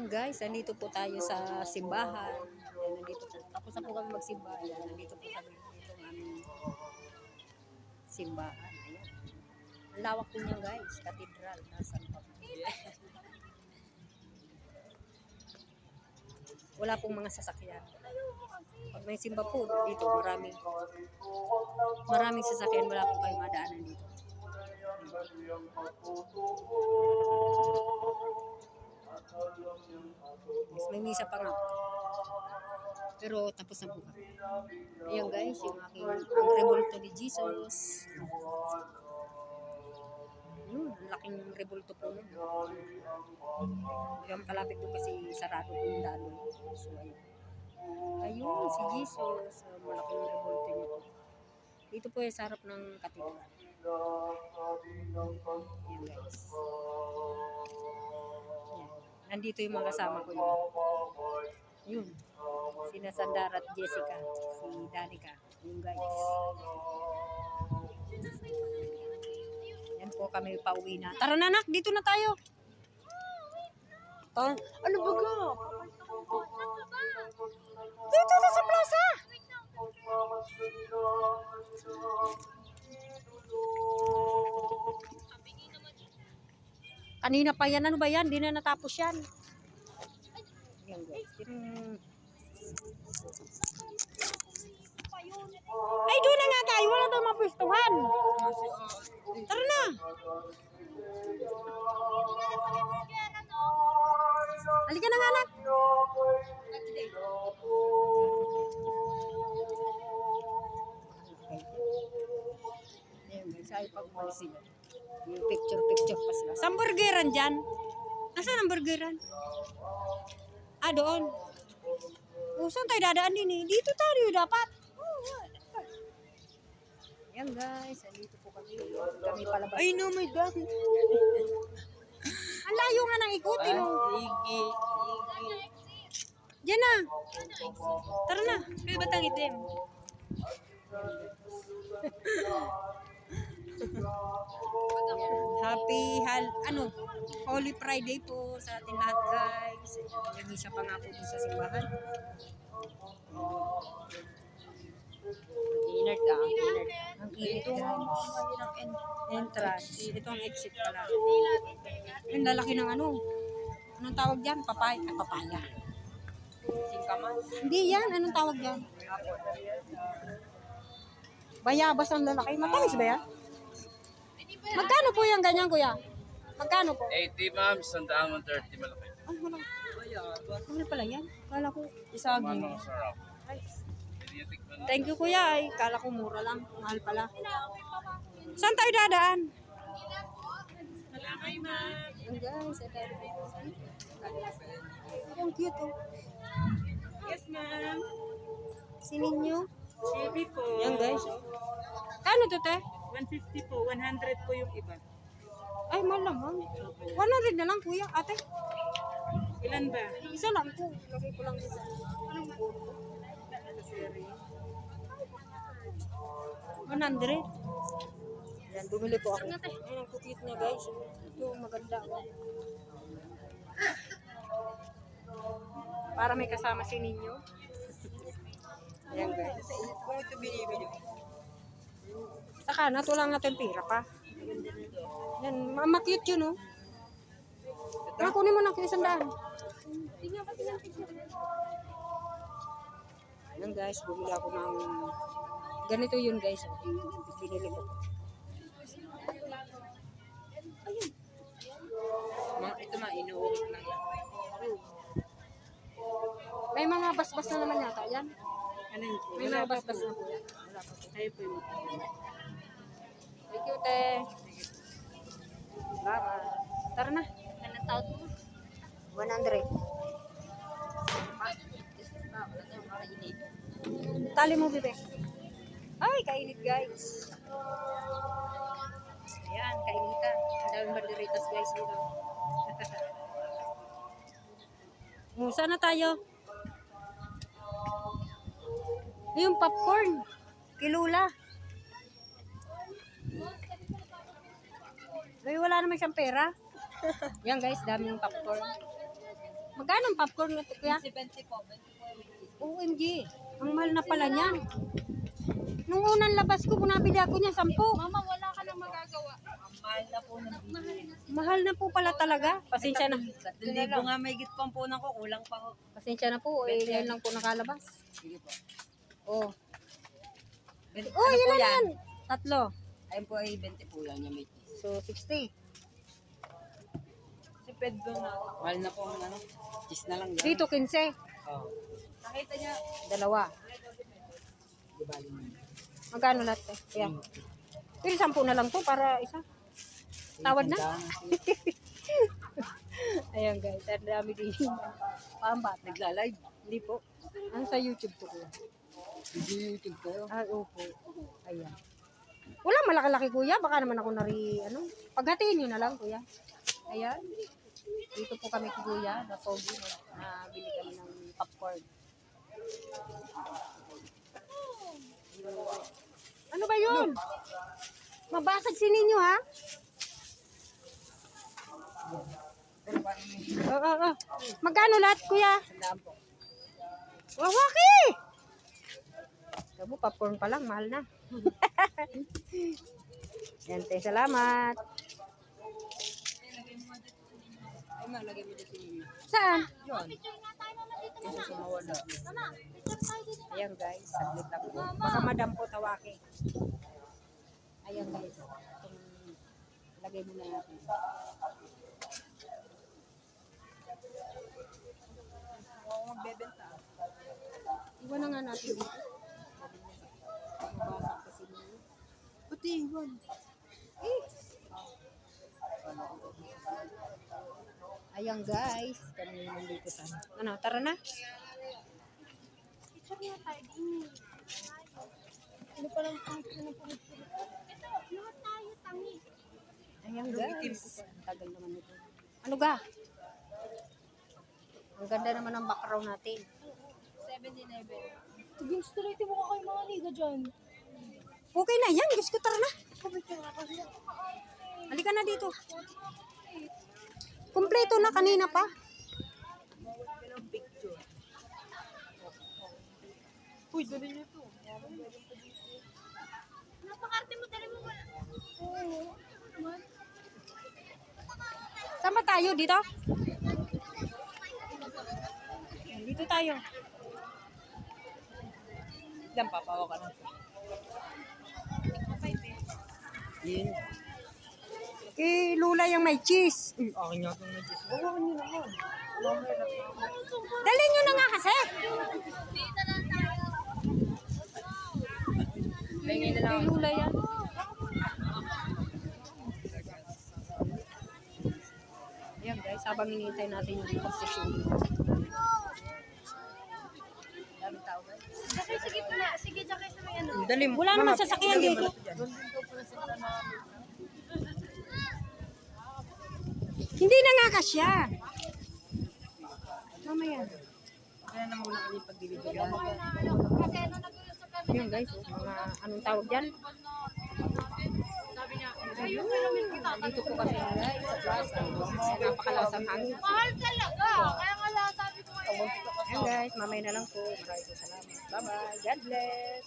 Ayan guys, nandito po tayo sa simbahan. Ayan, nandito po. Tapos na po kami magsimba. Ayan, nandito po kami. Ito ang aming simbahan. Ayan. Ang lawak po niya guys. Katedral na San Pablo. Wala pong mga sasakyan. Pag may simba po dito, maraming sasakyan. Wala po kayong madaanan dito. Yes, may misa pa nga. Pero tapos na po kami. Ayan guys, yung ang rebulto ni Jesus. Yun, laking rebulto po nun. Yung palapit po kasi sarado po yung daloy. So ayun. Ayun, si Jesus. Malaking rebulto niya po. Dito po sa harap ng katedral. Ayan guys. Ayan. Nandito yung mga kasama ko yun. Yun. Sina Sandara at Jessica. Si Danica. Yung guys. Yan po kami pauwi na. Tara na nak, dito na tayo. Ano ba ga? Dito na sa plaza. Kanina pa yan. Ano ba yan? Di na natapos yan. Yan guys. Ay, doon na nga tayo. Wala daw mapustuhan. Tara na. Halika na nga anak. Ayan guys. Ay, pag-umalis sila. Yung picture pa sila. Saan burgeran dyan? Nasaan ang burgeran? Ah, doon. O, saan tayo dadaan din eh? Dito tayo dapat. Ayan guys, dito po kami. Kami palabas. Ay no, my God. Ang layo nga nang ikutin. Igi. Diyan na. Tara na. Kaya ba't ang itim? Holy Friday po sa ating lahat guys. Nag-isa pa nga po sa simbahan. Inert ah. Ang init guys. Entrance. Ito ang exit pala. Ang lalaki ng ano. Anong tawag dyan? Papaya. Papaya. Singkamas. Hindi yan. Anong tawag dyan? Bayabas ang lalaki. Matamis ba yan? Magkano po yung ganyan kuya? Magkano po? 80 ma'am, 130 malaki. Ay, wala. Ano pala yan? Kala ko isaging. Ano, sarap. Ay, Hindi yung tikman. thank you kuya. Ay, kala ko mura lang. Mahal pala. Saan tayo dadaan? Malakay ma'am. Yan guys. Ang cute oh. Yes ma'am. Sininyo. Chibi po. Yan guys. Kano to te? 150 po. 100 po yung iba. Ay, mahal naman. 100 na lang kuya. Ate, Ilan ba? isa lang po. Lagay ko lang isa. Anong po? 100. Yan, bumili po ako. Ayan, ang cute niya guys. Ito, maganda. Para may kasama si Ninyo. Ayan guys. Kung ito binibili mo. Saka, natulang natin pira pa. Yan, ma-cute yun oh. Kaya kunin mo ng 100. Yan guys, bumili ako ng ganito yun guys. Binili ko. Ito ma, inuulit lang yan. May mga basbas na naman yata yan. Ano yun po? May Wala mga pa basbas po. na po yan. Wala pa po. Tayo po yung Thank you, te. Salamat. Tara na. Anong tawag mo? 100. Tali mo, bebe. Ay, kainit, guys. Ayan, kainitan. Ang daming banderitas, guys, dito. Musa na tayo. Yung popcorn. Kilula. Ay, wala naman siyang pera. Yan guys, daming popcorn. Magkano ang popcorn na ito, kuya? 20 po. OMG. Ang mahal na pala niyan. Nung unang labas ko, nabili ako niya 10. Mama, wala ka nang magagawa. Ang mahal na po ng Mahal na po pala talaga. Pasensya na. 3,000 nga may git pang punan ko, kulang pa ko. Pasensya na po. Eh, ngayon lang po nakalabas. Sige po. Oh. Ben, Oh, ano yun po na yan? yan. Tatlo. Ayun po ay 20 po yan, yung may cheese. So, 60. Si Pedro na. Mahal na po ang ano, cheese na lang. yan. Dito, 15. Oo. Nakita niya. Dalawa. Di bali mo. Magkano lahat eh? Kaya. Pero 10 na lang to para isa. Tawad na. Ayan guys, ang dami din. Pambat. Nagla-live. Hindi po. Ano sa YouTube to kuya? Hindi YouTube kayo. Ah, opo. Ayan. Wala malaki-laki kuya. Baka naman ako ano. Paghatiin nyo na lang kuya. Ayan. Dito po kami kay kuya. The Pogi. Bili kami ng popcorn. Ano ba yun? Mabasag si ninyo ha? Oo. Magkano lahat kuya? Sandaan po. Wawaki! Sabi, popcorn pa lang, mahal na. Yan, tayo, salamat. Ay, malagay mo dito yun. Saan? Yun. Kasi sumawala. Ayan guys, saglit lang po. Baka madam po tawaki. Ayan guys. Lagay mo na natin. Oo, magbebenta. Iwan na nga natin dito. Mabasag kasi niyo. Pati, iwan. Ayan guys, kami nandito sa ano, tara na. Ano pa lang Ayan guys. Ang tagal naman ito. Ano ga? Ang ganda naman ng background natin. 7-Eleven. Sige, straight mo ka kayo mga liga dyan. Okay na yan, gusto ko tara na. Halika na dito. Kompleto na kanina pa. Uy, dali niyo to. Napakarte mo, dali mo wala. Saan ba tayo? Dito? Dito tayo. Diyan, papawa ka na. Yun. Eh, lula yung may cheese. Akin nga itong cheese. Bawakan niyo naman. Dali nyo na nga kasi. Tingin na lang. May lula yan. Ayan guys, habang hinihintay natin yung construction. Daming tao guys. Sige po na. Sige, Jackie, sa may ano. Dali mo. Wala naman sasakyan dito. Hindi na nga kasya. Mamaya. Kaya na muna kami pagbibigyan. Ayan guys, mga anong tawag dyan? Ayun, dito po kami guys sa plaza. Napakalakas ang hangin. Mahal talaga. Kaya nga lang sabi ko Ayan guys, mamaya na lang po. Maraming salamat. Bye-bye. God bless.